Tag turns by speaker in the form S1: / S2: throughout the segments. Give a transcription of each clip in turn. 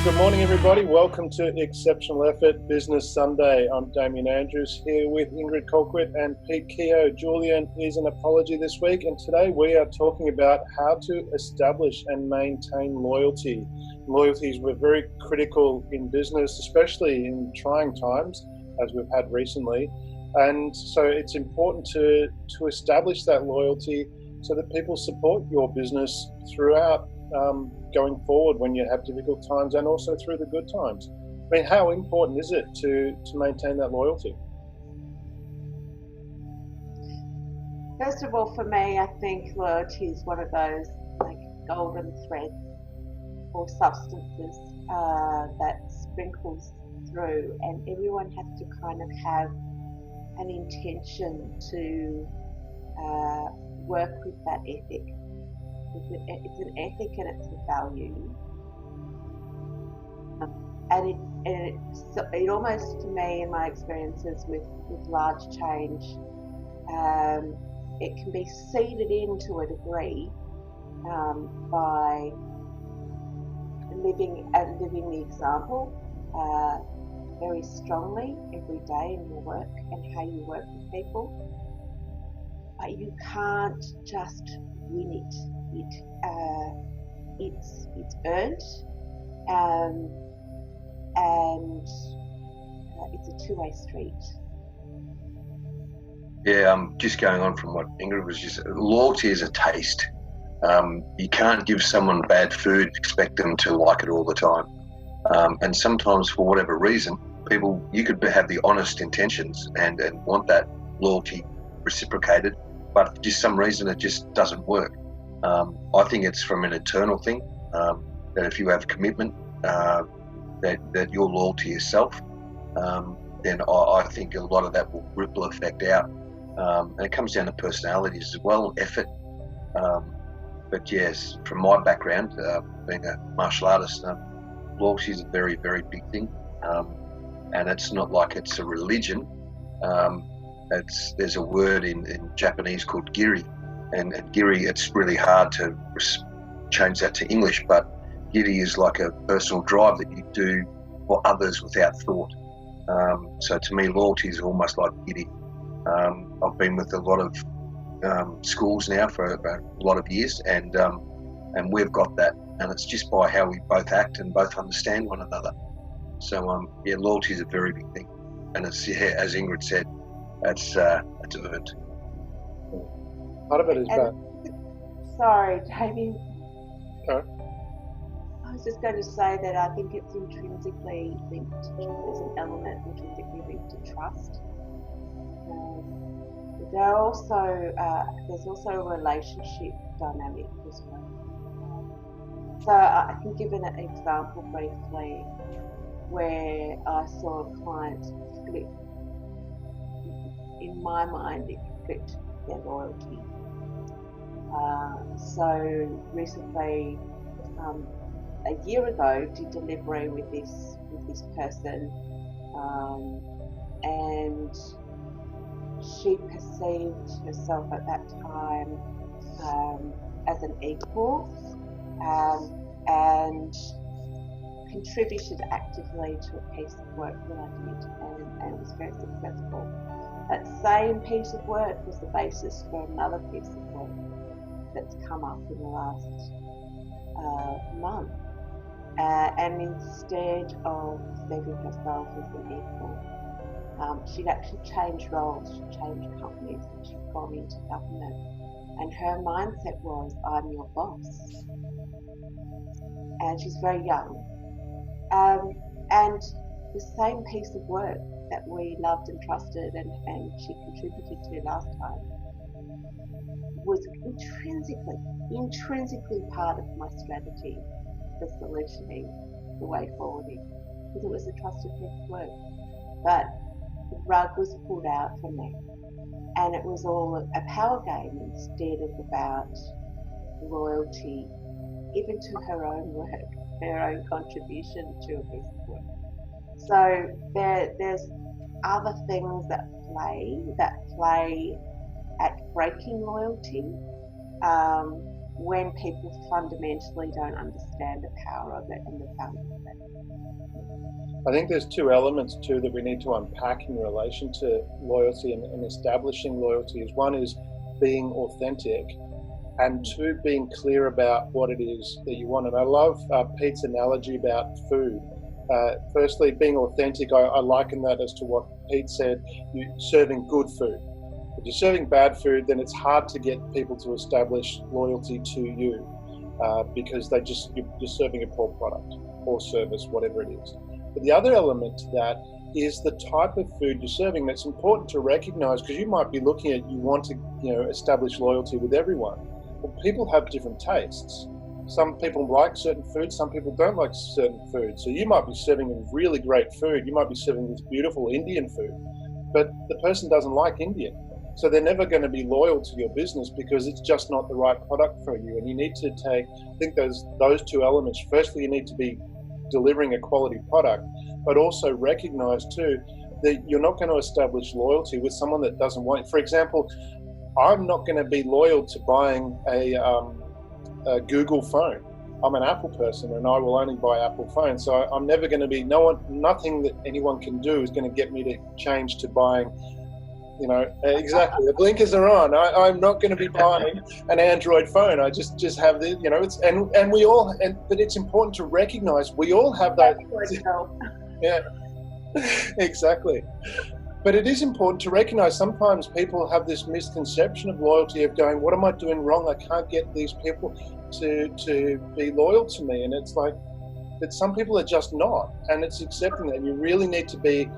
S1: Good morning, everybody. Welcome to Exceptional Effort Business Sunday. I'm Damien Andrews here with Ingrid Colquitt and Pete Keogh. Julian is an apology this week, and today we are talking about how to establish and maintain loyalty. Loyalties were very critical in business, especially in trying times, as we've had recently. And so it's important to establish that loyalty so that people support your business throughout going forward when you have difficult times and also through the good times. I mean, how important is it to maintain that loyalty?
S2: First of all, for me, I think loyalty is one of those like golden threads or substances that sprinkles through, and everyone has to kind of have an intention to work with that ethic. It's an ethic and it's a value, and it almost, to me, in my experiences with large change, it can be seeded in to a degree by living the example very strongly every day in your work and how you work with people. But you can't just win it. It's earned, and it's a two-way street.
S3: Yeah, just going on from what Ingrid was just, loyalty is a taste. You can't give someone bad food, expect them to like it all the time. And sometimes, for whatever reason, you could have the honest intentions and want that loyalty reciprocated, but for just some reason it just doesn't work. I think it's from an internal thing, that if you have commitment, that your loyalty is self, then I think a lot of that will ripple effect out. And it comes down to personalities as well, effort. But yes, from my background, being a martial artist, loyalty is a very, very big thing. And it's not like it's a religion. There's a word in Japanese called giri, and giri, it's really hard to change that to English, but giri is like a personal drive that you do for others without thought. So to me, loyalty is almost like giri. I've been with a lot of schools now for a lot of years, and we've got that, and it's just by how we both act and both understand one another. So loyalty is a very big thing, and it's, as Ingrid said, it's earned.
S1: Part of it is bad.
S2: Sorry, Damien.
S1: Sorry.
S2: I was just going to say that I think it's intrinsically linked. There's an element intrinsically linked to trust. There's also a relationship dynamic as well. So I can give an example briefly where I saw a client flip. In my mind, it flipped their loyalty. So recently, a year ago, did delivery with this person, and she perceived herself at that time as an equal, and contributed actively to a piece of work that I did, and it was very successful. That same piece of work was the basis for another piece of work that's come up in the last month. And instead of perceiving herself as an equal, she'd actually changed roles, she'd changed companies, and she'd gone into government. And her mindset was, I'm your boss. And she's very young. And the same piece of work that we loved and trusted and she contributed to last time was intrinsically part of my strategy for solutioning the way forwarding, because it was a trusted piece of work. But the rug was pulled out from me, and it was all a power game instead of about loyalty, even to her own work, her own contribution to a piece of work. So there's other things that play at breaking loyalty, when people fundamentally don't understand the power of it and the value of it.
S1: I think there's two elements too that we need to unpack in relation to loyalty and establishing loyalty. Is one is being authentic, and two, being clear about what it is that you want. And I love Pete's analogy about food. Firstly, being authentic, I liken that as to what Pete said, you serving good food. If you're serving bad food, then it's hard to get people to establish loyalty to you because you're serving a poor product or service, whatever it is. But the other element to that is the type of food you're serving. That's important to recognize, because you might be looking at, you want to establish loyalty with everyone. Well, people have different tastes. Some people like certain food, some people don't like certain food. So you might be serving a really great food. You might be serving this beautiful Indian food, but the person doesn't like Indian. So they're never going to be loyal to your business because it's just not the right product for you. And you need to take, I think those two elements. Firstly, you need to be delivering a quality product, but also recognize too that you're not going to establish loyalty with someone that doesn't want it. For example, I'm not going to be loyal to buying a Google phone. I'm an Apple person and I will only buy Apple phones. So I'm never going to be, nothing that anyone can do is going to get me to change to buying, exactly. The blinkers are on. I'm not going to be buying an Android phone. I just have the, it's, and we all, but it's important to recognize we all have that. Yeah, exactly. But it is important to recognize sometimes people have this misconception of loyalty of going, what am I doing wrong? I can't get these people to be loyal to me. And it's like that some people are just not. And it's accepting that. You really need to be,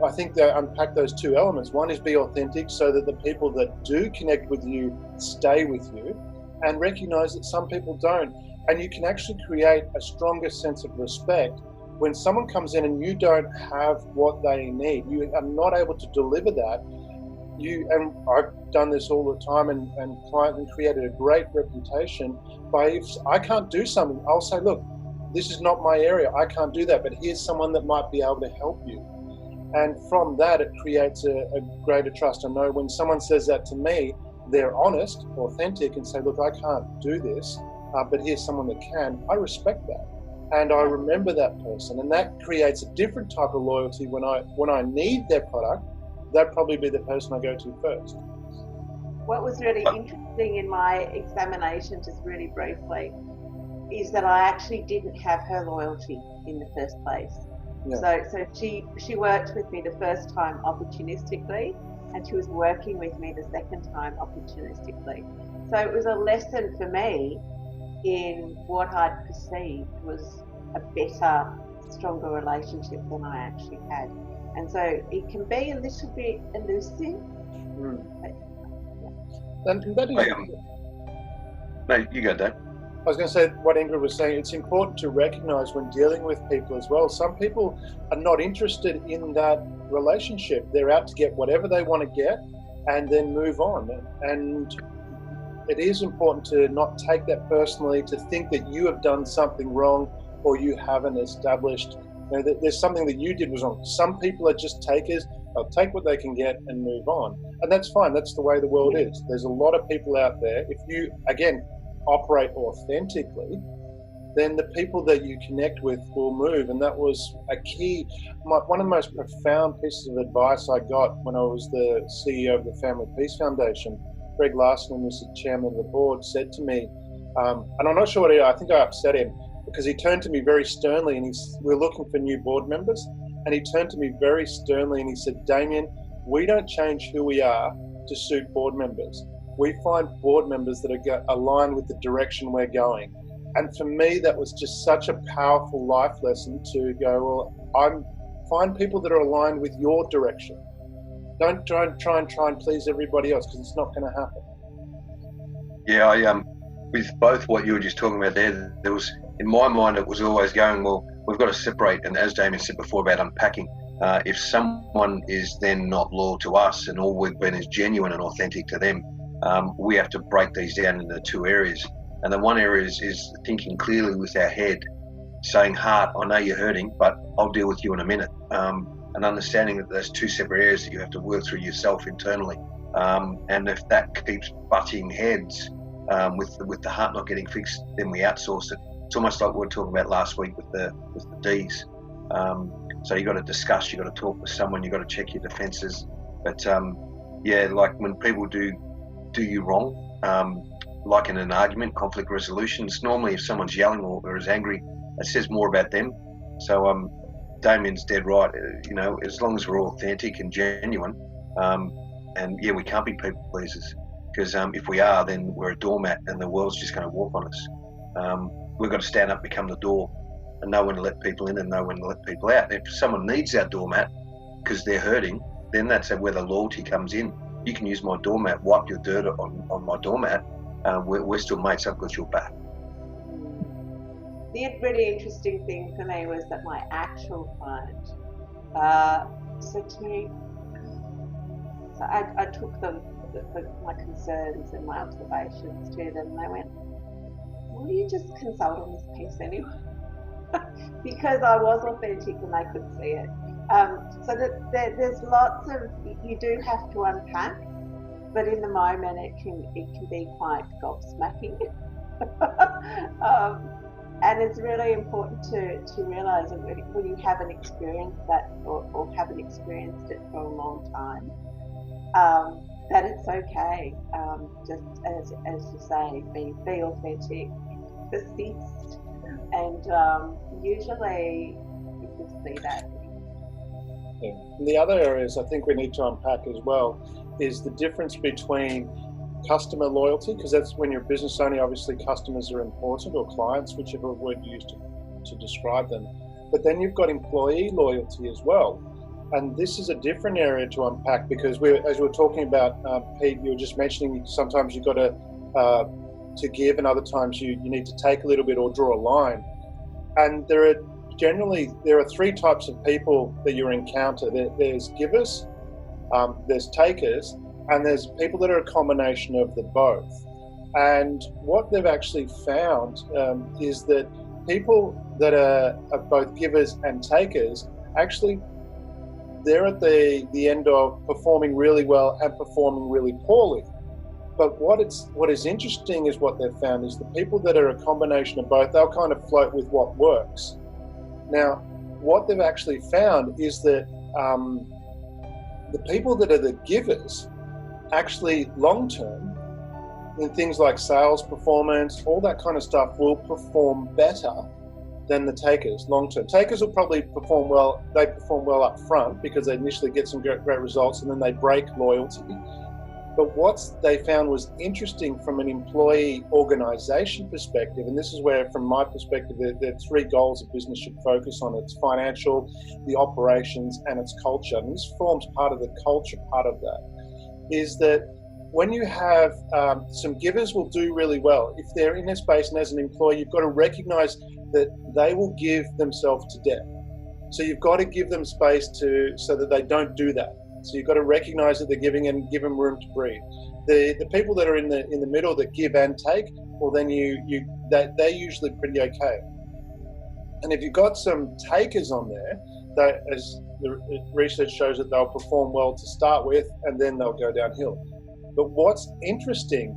S1: I think they unpack those two elements. One is be authentic so that the people that do connect with you stay with you, and recognize that some people don't. And you can actually create a stronger sense of respect when someone comes in and you don't have what they need, you are not able to deliver that. And I've done this all the time and created a great reputation by, if I can't do something, I'll say, look, this is not my area, I can't do that, but here's someone that might be able to help you. And from that, it creates a greater trust. I know when someone says that to me, they're honest, authentic, and say, look, I can't do this, but here's someone that can. I respect that. And I remember that person, and that creates a different type of loyalty. When I need their product, that'd probably be the person I go to first.
S2: What was really interesting in my examination, just really briefly, is that I actually didn't have her loyalty in the first place. Yeah. So she worked with me the first time opportunistically, and she was working with me the second time opportunistically. So it was a lesson for me in what I'd perceived was a better, stronger relationship than I actually had. And so it can be a little bit elusive. But,
S3: yeah. No, you go, Dave.
S1: I was going to say what Ingrid was saying. It's important to recognize when dealing with people as well. Some people are not interested in that relationship. They're out to get whatever they want to get and then move on. And it is important to not take that personally, to think that you have done something wrong or you haven't established, that there's something that you did was wrong. Some people are just takers. They'll take what they can get and move on. And that's fine. That's the way the world is. There's a lot of people out there. If you, again, operate authentically, then the people that you connect with will move. And that was a key, one of the most profound pieces of advice I got when I was the CEO of the Family Peace Foundation. Greg Larson, who was the chairman of the board, said to me, and I'm not sure what I think I upset him, because he turned to me very sternly, and we were looking for new board members, and he turned to me very sternly and he said, Damien, we don't change who we are to suit board members. We find board members that are aligned with the direction we're going. And for me, that was just such a powerful life lesson to go, well, find people that are aligned with your direction. Don't try and please everybody else, because it's not going to happen.
S3: Yeah, with both what you were just talking about there was, in my mind, it was always going, well, we've got to separate. And as Damien said before about unpacking, if someone is then not loyal to us and all we've been is genuine and authentic to them, we have to break these down into two areas. And the one area is thinking clearly with our head, saying, heart, I know you're hurting, but I'll deal with you in a minute. And understanding that there's two separate areas that you have to work through yourself internally. And if that keeps butting heads, with the heart not getting fixed, then we outsource it. It's almost like we were talking about last week with the Ds. So you got to discuss, you got to talk with someone, you got to check your defences. But yeah, like when people do you wrong, like in an argument, conflict resolutions, normally if someone's yelling or is angry, it says more about them. So Damien's dead right. You know, as long as we're authentic and genuine, and yeah, we can't be people pleasers, because if we are, then we're a doormat and the world's just going to walk on us. We've got to stand up, become the door, and know when to let people in and know when to let people out. If someone needs our doormat because they're hurting, then that's where the loyalty comes in. You can use my doormat, wipe your dirt on my doormat. We're still mates. I've got your back.
S2: The really interesting thing for me was that my actual client said to me, so I took them, my concerns and my observations to them, and they went, "Will you just consult on this piece anyway?" Because I was authentic and they could see it. So that there's lots of, you do have to unpack, but in the moment it can be quite gobsmacking. And it's really important to realise that when you haven't experienced that or haven't experienced it for a long time, that it's okay. Just as you say, be authentic, persist, and usually you can see that.
S1: Yeah. And the other areas I think we need to unpack as well is the difference between customer loyalty, because that's when you're a business owner, obviously customers are important, or clients, whichever word you use to describe them. But then you've got employee loyalty as well. And this is a different area to unpack, because as we were talking about, Pete, you were just mentioning sometimes you've got to give, and other times you need to take a little bit or draw a line. And there are three types of people that you encounter. There's givers, there's takers, and there's people that are a combination of the both. And what they've actually found is that people that are both givers and takers, actually they're at the end of performing really well and performing really poorly. But what is interesting is what they've found is the people that are a combination of both, they'll kind of float with what works. Now, what they've actually found is that the people that are the givers actually long-term in things like sales performance, all that kind of stuff, will perform better than the takers long-term. Takers will probably perform well. They perform well up front because they initially get some great results and then they break loyalty. But what they found was interesting from an employee organization perspective, and this is where, from my perspective, there are three goals a business should focus on. It's financial, the operations, and its culture. And this forms part of the culture part of that, is that when you have some givers will do really well. If they're in a space and as an employee, you've got to recognize that they will give themselves to death. So you've got to give them space so that they don't do that. So you've got to recognize that they're giving and give them room to breathe. The people that are in the middle that give and take, well, then they're usually pretty okay. And if you've got some takers on there, that, as the research shows, that they'll perform well to start with, and then they'll go downhill. But what's interesting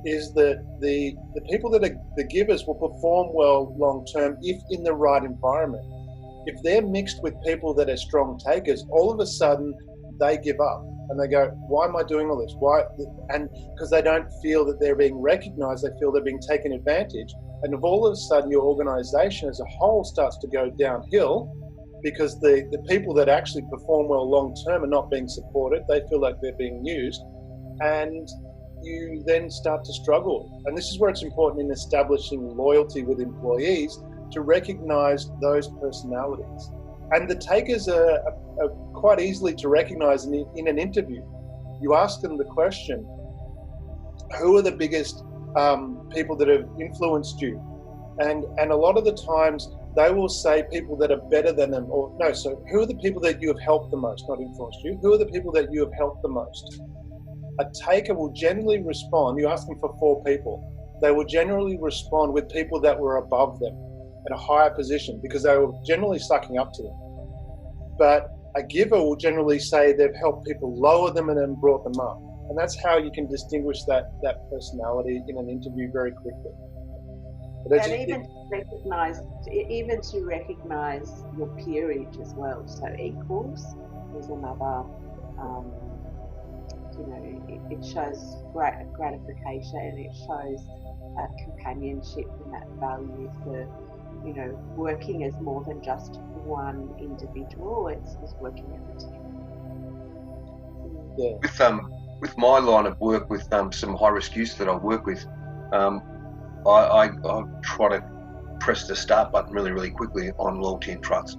S1: is that the people that are the givers will perform well long term if in the right environment. If they're mixed with people that are strong takers, all of a sudden they give up and they go, "Why am I doing all this? Why?" And because they don't feel that they're being recognized, they feel they're being taken advantage. And if all of a sudden your organization as a whole starts to go downhill because the people that actually perform well long term are not being supported, they feel like they're being used, and you then start to struggle. And this is where it's important in establishing loyalty with employees to recognize those personalities. And the takers are quite easily to recognize in an interview. You ask them the question, who are the biggest people that have influenced you? And a lot of the times they will say people that are better than them, or no, so who are the people that you have helped the most, not influenced you? Who are the people that you have helped the most? A taker will generally respond, you ask them for 4 people, they will generally respond with people that were above them at a higher position because they were generally sucking up to them. But a giver will generally say they've helped people lower them and then brought them up. And that's how you can distinguish that personality in an interview very quickly.
S2: And even to recognise your peerage as well. So equals is another. It shows gratification, and it shows companionship and that value for, working as more than just one individual. It's working as a team.
S1: Yeah.
S3: With my line of work, with some high-risk youths that I work with, I try to press the start button really, really quickly on loyalty and trust,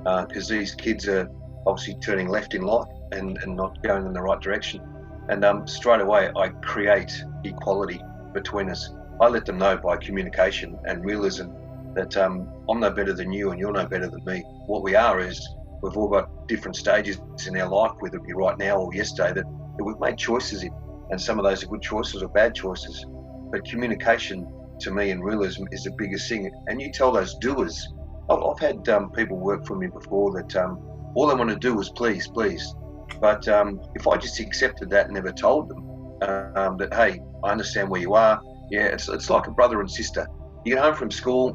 S3: because these kids are obviously turning left in life and not going in the right direction. And straight away, I create equality between us. I let them know by communication and realism that I'm no better than you and you're no better than me. What we are is we've all got different stages in our life, whether it be right now or yesterday, that we've made choices in. And some of those are good choices or bad choices. But communication, to me, and realism is the biggest thing. And you tell those doers, I've had people work for me before that all they want to do is please. But if I just accepted that and never told them that, hey, I understand where you are. Yeah, it's like a brother and sister. You get home from school,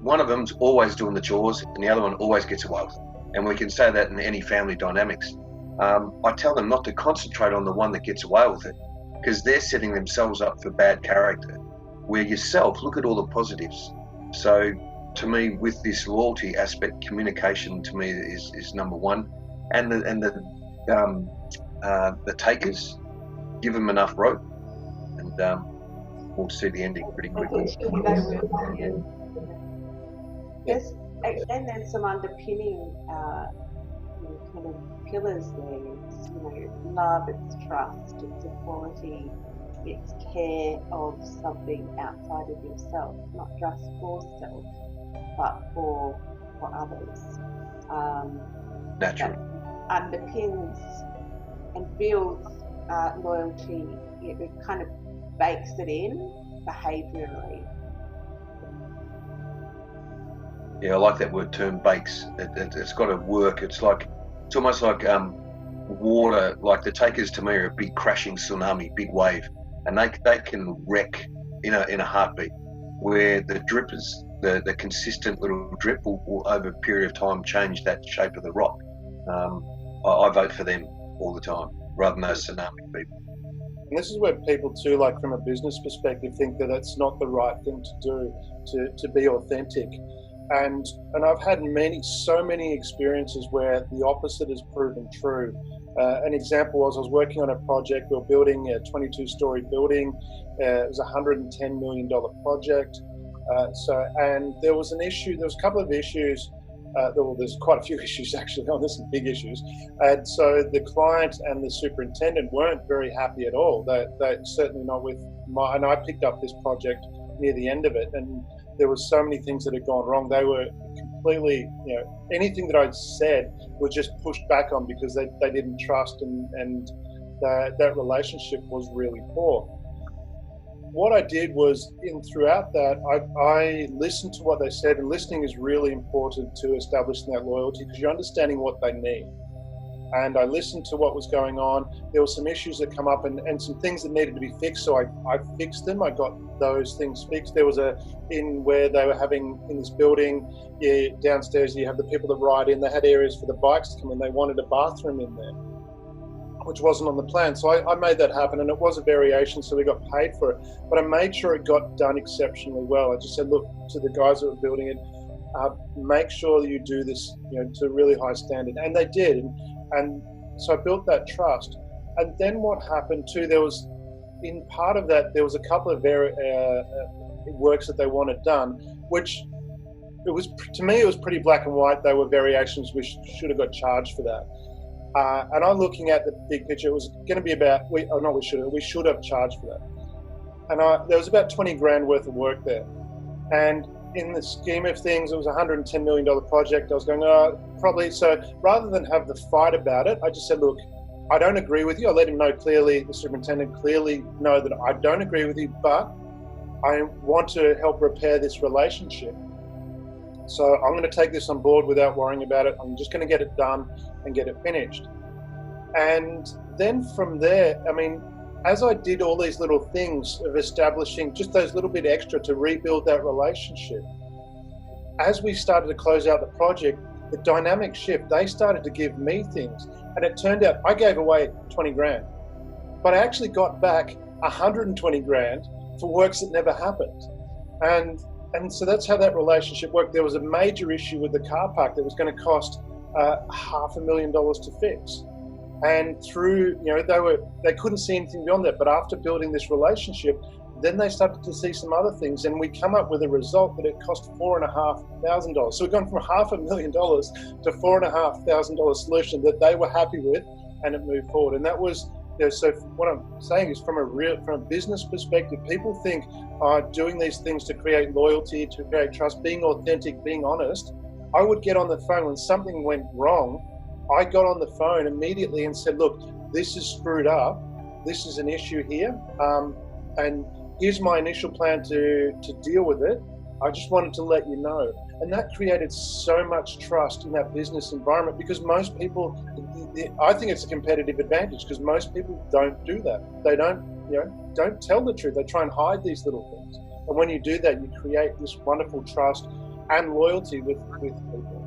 S3: one of them's always doing the chores and the other one always gets away with it. And we can say that in any family dynamics. I tell them not to concentrate on the one that gets away with it, because they're setting themselves up for bad character. Where yourself, look at all the positives. So to me, with this loyalty aspect, communication to me is number one. And the takers, give them enough rope, and we'll see the ending pretty quickly.
S2: Yes, and then some underpinning kind of pillars there. It's love, it's trust, it's equality, it's care of something outside of yourself, not just for self, but for others.
S3: Naturally.
S2: That underpins and builds loyalty. It kind of bakes it in behaviourally.
S3: Yeah, I like that word term, bakes. It's got to work. It's almost like water. Like the takers to me are a big crashing tsunami, big wave, and they can wreck in a heartbeat. Where the drippers, the consistent little drip will over a period of time change that shape of the rock. I vote for them all the time rather than those tsunami people.
S1: And this is where people too, like from a business perspective, think that it's not the right thing to do to be authentic. And I've had so many experiences where the opposite has proven true. An example was I was working on a project. We were building a 22-story building. It was a $110 million project. And there was an issue. There was a couple of issues. There's quite a few issues actually on this, some big issues. And so the client and the superintendent weren't very happy at all. They're certainly not with and I picked up this project near the end of it, and there were so many things that had gone wrong. They were completely, anything that I'd said was just pushed back on because they didn't trust, and that relationship was really poor. What I did was, throughout that, I listened to what they said, and listening is really important to establishing that loyalty because you're understanding what they need. And I listened to what was going on. There were some issues that come up and some things that needed to be fixed, so I fixed them. I got those things fixed. There was where they were having, in this building, downstairs you have the people that ride in, they had areas for the bikes to come in. They wanted a bathroom in there, which wasn't on the plan. So I made that happen, and it was a variation, so we got paid for it. But I made sure it got done exceptionally well. I just said, look, to the guys that were building it, make sure that you do this, to a really high standard. And they did. And so I built that trust. And then what happened too, in part of that, there was a couple of works that they wanted done, which to me, it was pretty black and white. They were variations. We should have got charged for that. And I'm looking at the big picture. It was going to be about, we should have charged for that. And there was about 20 grand worth of work there. And in the scheme of things, it was a $110 million project. I was going, probably. So rather than have the fight about it, I just said, look, I don't agree with you. I let him know clearly, the superintendent clearly know that I don't agree with you, but I want to help repair this relationship. So I'm going to take this on board without worrying about it. I'm just going to get it done and get it finished. And then from there, as I did all these little things of establishing just those little bit extra to rebuild that relationship, as we started to close out the project, the dynamic shift, they started to give me things. And it turned out I gave away 20 grand, but I actually got back 120 grand for works that never happened. And so that's how that relationship worked. There was a major issue with the car park that was going to cost $500,000 to fix. And through, they couldn't see anything beyond that. But after building this relationship, then they started to see some other things, and we come up with a result that it cost $4,500. So we've gone from $500,000 to $4,500 solution that they were happy with, and it moved forward. And that was, so what I'm saying is from a business perspective, people think doing these things to create loyalty, to create trust, being authentic, being honest. I would get on the phone when something went wrong. I got on the phone immediately and said, look, this is screwed up. This is an issue here. And here's my initial plan to deal with it. I just wanted to let you know. And that created so much trust in that business environment, because most people, I think it's a competitive advantage, because most people don't do that. They don't tell the truth. They try and hide these little things. And when you do that, you create this wonderful trust and loyalty with people.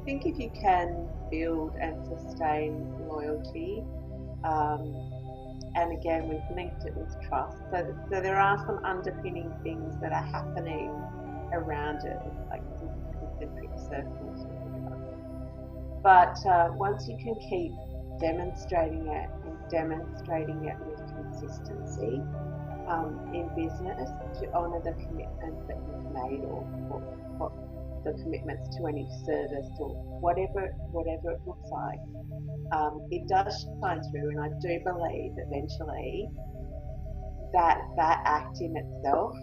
S2: I think if you can build and sustain loyalty, and again, we've linked it with trust. So there are some underpinning things that are happening around it, like concentric circles. But once you can keep demonstrating it with consistency in business, to honour the commitments that you've made, or the commitments to any service, or whatever it looks like, it does shine through. And I do believe eventually that act in itself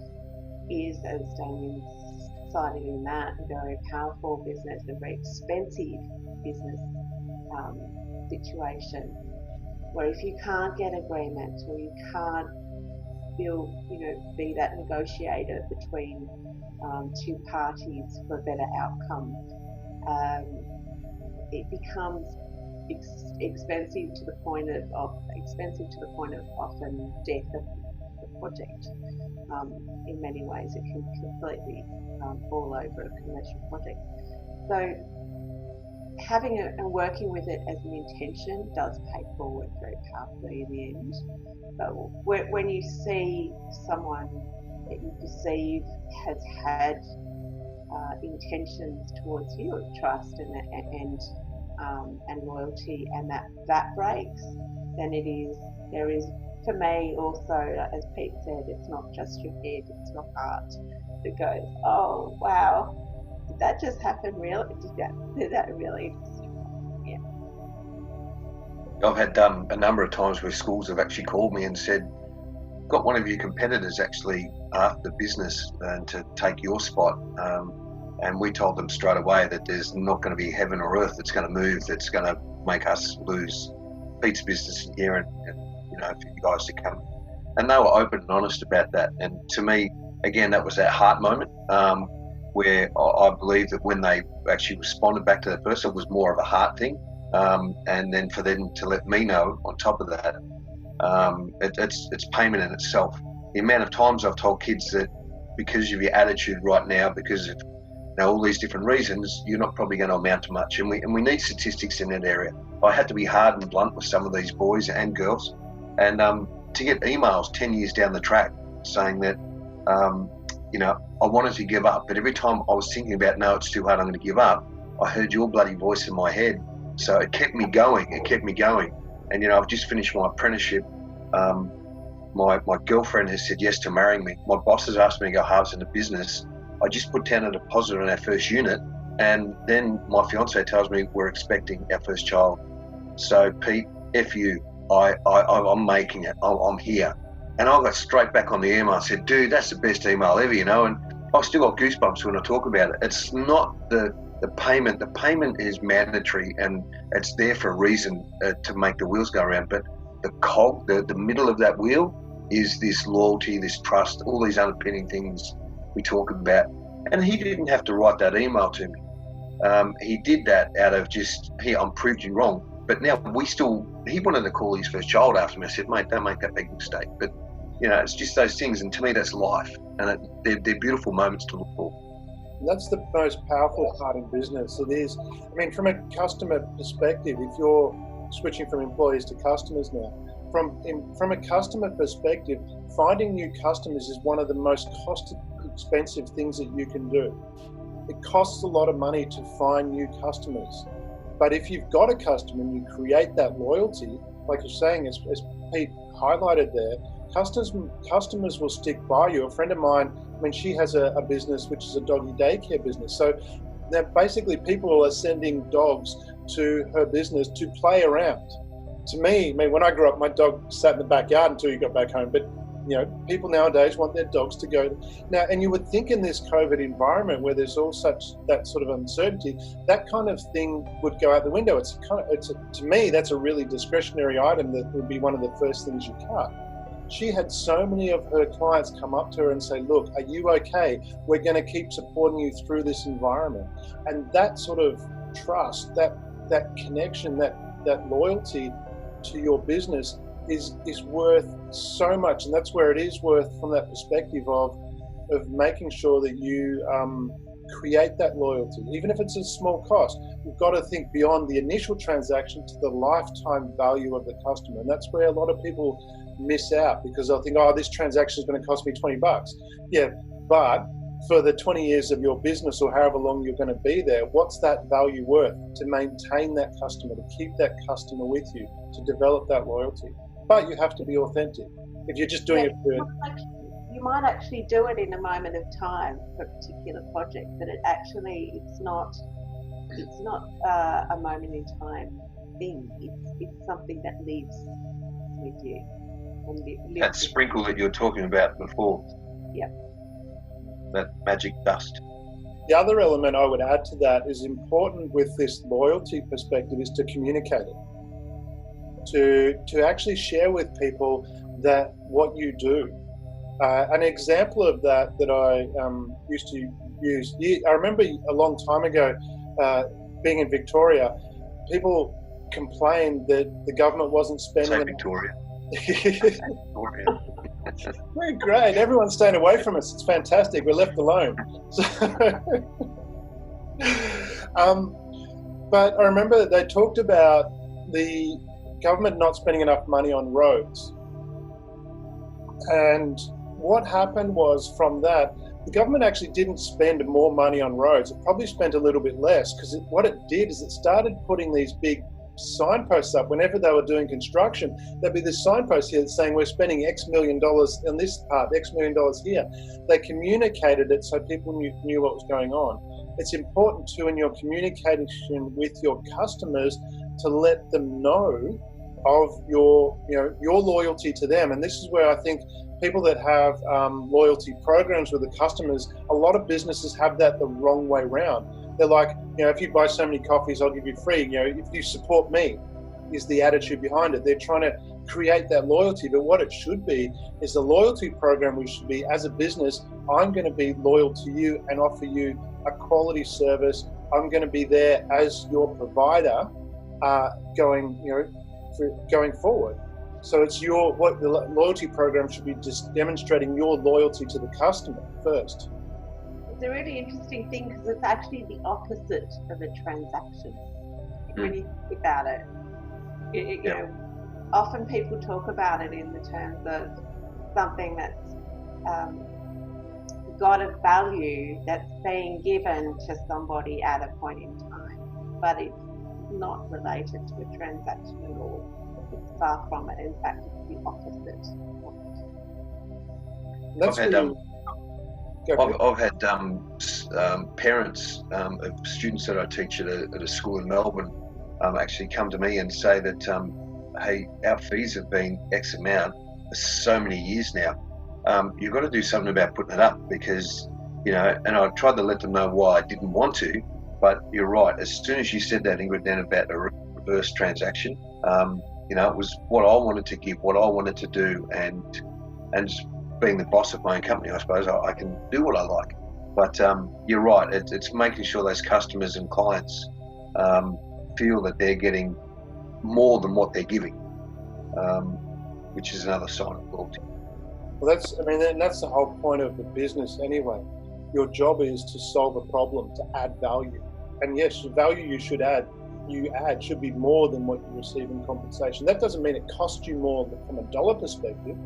S2: is, as Damien's citing in that, a very powerful business, a very expensive business situation, where if you can't get agreement, or you can't be that negotiator between two parties for a better outcome, it becomes expensive to the point of often death of the project. In many ways, it can completely fall over a commercial project. So having it and working with it as an intention does pay forward very powerfully in the end. But when you see someone that you perceive has had intentions towards you of trust and loyalty, and that breaks, then there is for me also, as Pete said, it's not just your head, it's your heart that goes, oh wow, did that just happen? Really? Did that really? Yeah.
S3: I've had a number of times where schools have actually called me and said, got one of your competitors actually after business and to take your spot. And we told them straight away that there's not going to be heaven or earth that's going to move, that's going to make us lose Pete's business here and for you guys to come. And they were open and honest about that. And to me, again, that was that heart moment where I believe that when they actually responded back to that person, it was more of a heart thing. And then for them to let me know on top of that, it's payment in itself. The amount of times I've told kids that because of your attitude right now, because of all these different reasons, you're not probably going to amount to much. And we need statistics in that area. I had to be hard and blunt with some of these boys and girls. And to get emails 10 years down the track saying that, I wanted to give up, but every time I was thinking about, no, it's too hard, I'm going to give up, I heard your bloody voice in my head. So it kept me going. And, I've just finished my apprenticeship. My girlfriend has said yes to marrying me. My boss has asked me to go halves into business. I just put down a deposit on our first unit, and then my fiance tells me we're expecting our first child. So Pete, F you, I'm making it. I'm here. And I got straight back on the email. I said, dude, that's the best email ever, and I've still got goosebumps when I talk about it. It's not the payment. The payment is mandatory, and it's there for a reason to make the wheels go around. But the cog, the middle of that wheel, is this loyalty, this trust, all these underpinning things we talk about. And he didn't have to write that email to me. He did that out of just, here, I'm proved you wrong. But now he wanted to call his first child after me. I said, mate, don't make that big mistake. But, it's just those things. And to me, that's life. And they're beautiful moments to look for.
S1: That's the most powerful part in business. It is, from a customer perspective, if you're switching from employees to customers now, from a customer perspective, finding new customers is one of the most expensive things that you can do. It costs a lot of money to find new customers. But if you've got a customer and you create that loyalty, like you're saying, as Pete highlighted there, customers will stick by you. A friend of mine, she has a business which is a doggy daycare business. So basically people are sending dogs to her business to play around. To me, when I grew up, my dog sat in the backyard until you got back home. But people nowadays want their dogs to go now. And you would think in this COVID environment where there's that sort of uncertainty, that kind of thing would go out the window. To me, that's a really discretionary item that would be one of the first things you cut. She had so many of her clients come up to her and say, look, are you okay? We're going to keep supporting you through this environment. And that sort of trust, that connection, that loyalty to your business is worth so much. And that's where it is worth from that perspective of making sure that you create that loyalty. Even if it's a small cost, you've got to think beyond the initial transaction to the lifetime value of the customer. And that's where a lot of people miss out, because they'll think, this transaction is going to cost me $20. Yeah, but for the 20 years of your business or however long you're going to be there, what's that value worth to maintain that customer, to keep that customer with you, to develop that loyalty? But you have to be authentic. If you're just doing it for...
S2: You might actually do it in a moment of time for a particular project, but it's not a moment in time thing. It's something that lives with you. And
S3: that sprinkle that you were talking about before.
S2: Yeah.
S3: That magic dust.
S1: The other element I would add to that is important with this loyalty perspective is to communicate it. To actually share with people that what you do. An example of that I used to use, I remember a long time ago being in Victoria, people complained that the government wasn't spending...
S3: Say Victoria.
S1: Victoria. Very great. Everyone's staying away from us. It's fantastic. We're left alone. But I remember they talked about the government not spending enough money on roads. And what happened was from that, the government actually didn't spend more money on roads. It probably spent a little bit less, because what it did is it started putting these big signposts up. Whenever they were doing construction, there'd be this signpost here saying we're spending X million dollars in this part, X million dollars here. They communicated it so people knew what was going on. It's important too in your communication with your customers to let them know of your loyalty to them. And this is where I think people that have loyalty programs with the customers, a lot of businesses have that the wrong way around. They're like, if you buy so many coffees, I'll give you free. If you support me, is the attitude behind it. They're trying to create that loyalty. But what it should be is the loyalty program, which should be, as a business, I'm going to be loyal to you and offer you a quality service. I'm going to be there as your provider going forward. So it's what the loyalty program should be, just demonstrating your loyalty to the customer first.
S2: It's a really interesting thing, because it's actually the opposite of a transaction. When you think about it, often people talk about it in the terms of something that's got a value that's being given to somebody at a point in time, but it's not related to a transaction at all. It's far from it. In fact, it's the opposite.
S3: I've had parents of students that I teach at a school in Melbourne actually come to me and say that, hey, our fees have been X amount for so many years now. You've got to do something about putting it up, because, and I tried to let them know why I didn't want to, but you're right. As soon as you said that, Ingrid, then about a reverse transaction, it was what I wanted to give, what I wanted to do, and just being the boss of my own company, I suppose, I can do what I like. But you're right, it's making sure those customers and clients feel that they're getting more than what they're giving, which is another sign of loyalty.
S1: Well, that's the whole point of the business anyway. Your job is to solve a problem, to add value. And yes, the value you add should be more than what you receive in compensation. That doesn't mean it costs you more from a dollar perspective,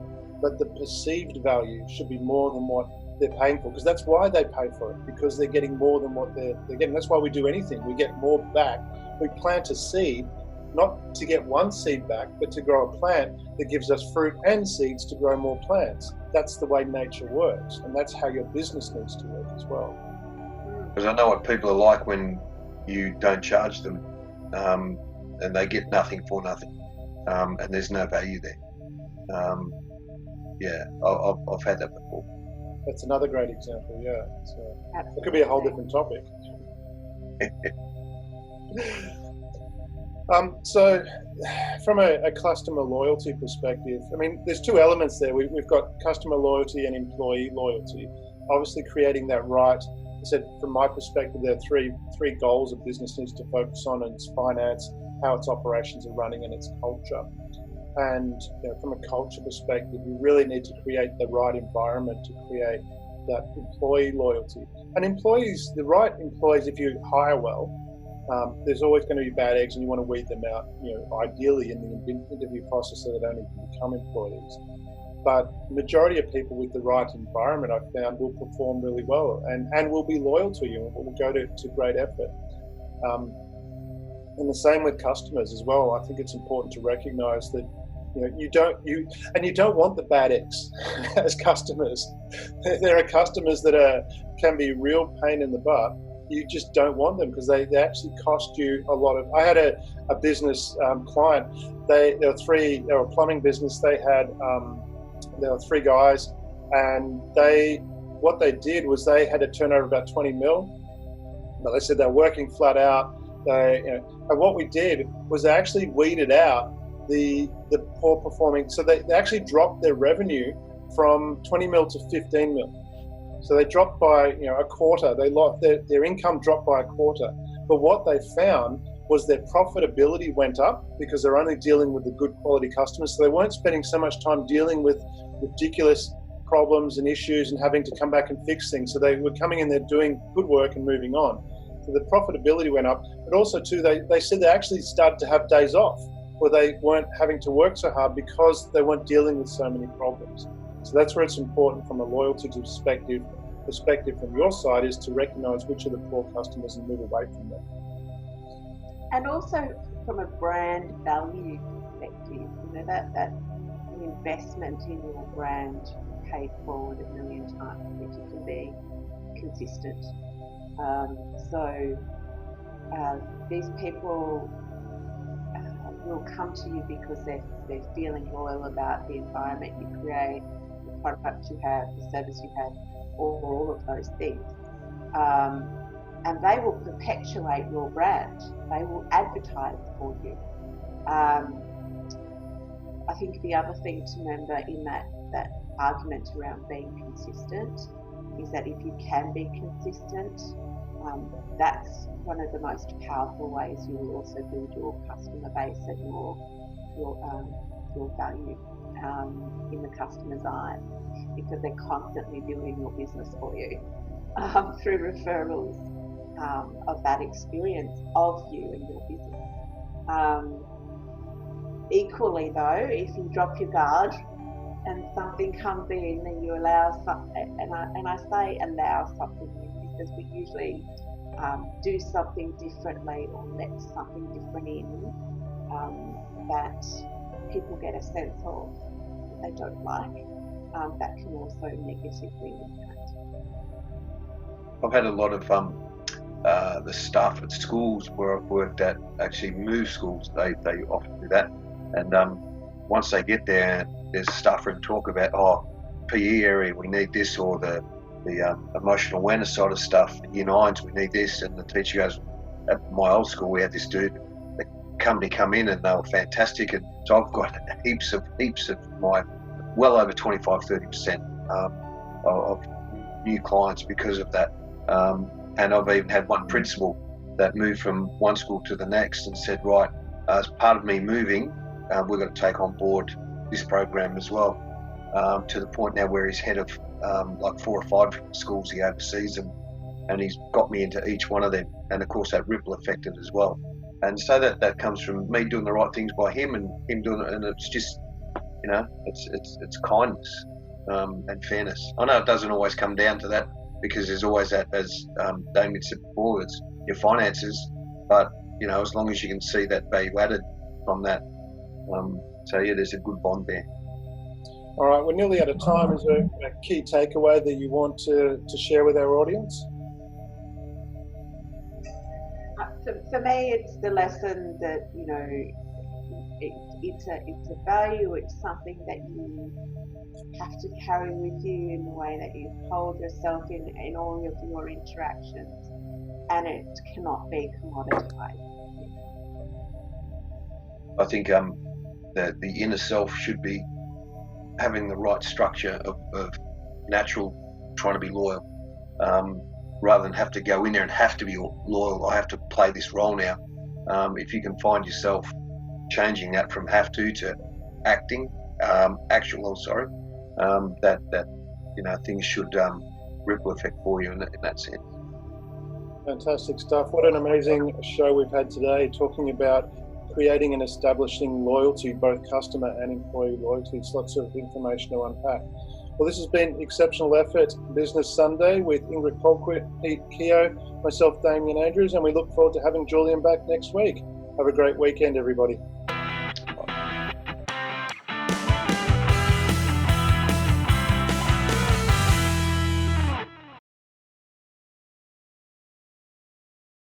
S1: but the perceived value should be more than what they're paying for, because that's why they pay for it, because they're getting more than what they're getting. That's why we do anything. We get more back. We plant a seed, not to get one seed back, but to grow a plant that gives us fruit and seeds to grow more plants. That's the way nature works, and that's how your business needs to work as well.
S3: Because I know what people are like when you don't charge them, and they get nothing for nothing, and there's no value there. I've had that before.
S1: That's another great example, yeah. So it could be a whole different topic. So from a customer loyalty perspective, I mean, there's two elements there. We've got customer loyalty and employee loyalty. Obviously creating that right. I said, from my perspective, there are three goals a business needs to focus on, and it's finance, how its operations are running, and its culture. And from a culture perspective, you really need to create the right environment to create that employee loyalty. And employees, the right employees, if you hire well, there's always going to be bad eggs, and you want to weed them out, ideally in the interview process, so they don't even become employees. But the majority of people with the right environment, I've found, will perform really well and will be loyal to you and will go to great effort. And the same with customers as well. I think it's important to recognise that you don't want the bad eggs as customers. There are customers that can be real pain in the butt. You just don't want them because they actually cost you a lot of. I had a business client. They were a plumbing business. There were three guys, and what they did was they had to turn over about 20 mil. But they said they're working flat out. And what we did was they actually weeded out the poor performing. So they actually dropped their revenue from 20 mil to 15 mil. So they dropped by a quarter. They lost their income dropped by a quarter. But what they found was their profitability went up because they're only dealing with the good quality customers. So they weren't spending so much time dealing with ridiculous problems and issues and having to come back and fix things. So they were coming in there doing good work and moving on. So the profitability went up. But also too, they said they actually started to have days off where they weren't having to work so hard because they weren't dealing with so many problems. So that's where it's important from a loyalty perspective from your side, is to recognise which are the poor customers and move away from them.
S2: And also from a brand value perspective, that investment in your brand paid forward 1 million times if you can be consistent. These people will come to you because they're feeling loyal about the environment you create, the product you have, the service you have, all of those things. And they will perpetuate your brand. They will advertise for you. I think the other thing to remember in that argument around being consistent is that if you can be consistent, that's one of the most powerful ways you will also build your customer base and your value in the customer's eyes, because they're constantly building your business for you through referrals of that experience of you and your business. Equally though, if you drop your guard and something comes in and you allow something, and I say allow something in because we usually do something differently or let something different in that people get a sense of that they don't like, that can also negatively impact.
S3: I've had a lot of the staff at schools where I've worked at actually move schools. They often do that, and once they get there, there's a staff room talk about PE area, we need this, or the emotional awareness side of stuff, Year 9s, we need this, and the teacher goes, at my old school we had this dude, the company come in and they were fantastic, and so I've got heaps of my well over 25-30% of new clients because of that. And I've even had one principal that moved from one school to the next and said, right, as part of me moving, we're going to take on board this program as well, to the point now where he's head of like 4 or 5 schools he oversees, and he's got me into each one of them, and of course that ripple affected as well. And so that comes from me doing the right things by him and him doing it, and it's just, you know, it's kindness and fairness. I know it doesn't always come down to that, because there's always that, as Damien said before, it's your finances, but you know, as long as you can see that value added from that, so yeah, there's a good bond there.
S1: All right, we're nearly out of time. Is there a key takeaway that you want to share with our audience?
S2: For me, it's the lesson that, you know, it's a value. It's something that you have to carry with you in the way that you hold yourself in all of your interactions, and it cannot be commoditized.
S3: I think the inner self should be having the right structure of natural trying to be loyal, rather than have to go in there and have to be loyal. I have to play this role now. If you can find yourself changing that from have to acting, actual, that you know, things should ripple effect for you in that sense.
S1: Fantastic stuff. What an amazing show we've had today, talking about creating and establishing loyalty, both customer and employee loyalty. It's lots of information to unpack. Well, this has been Exceptional Effort Business Sunday with Ingrid Colquitt, Pete Keogh, myself, Damien Andrews, and we look forward to having Julian back next week. Have a great weekend, everybody.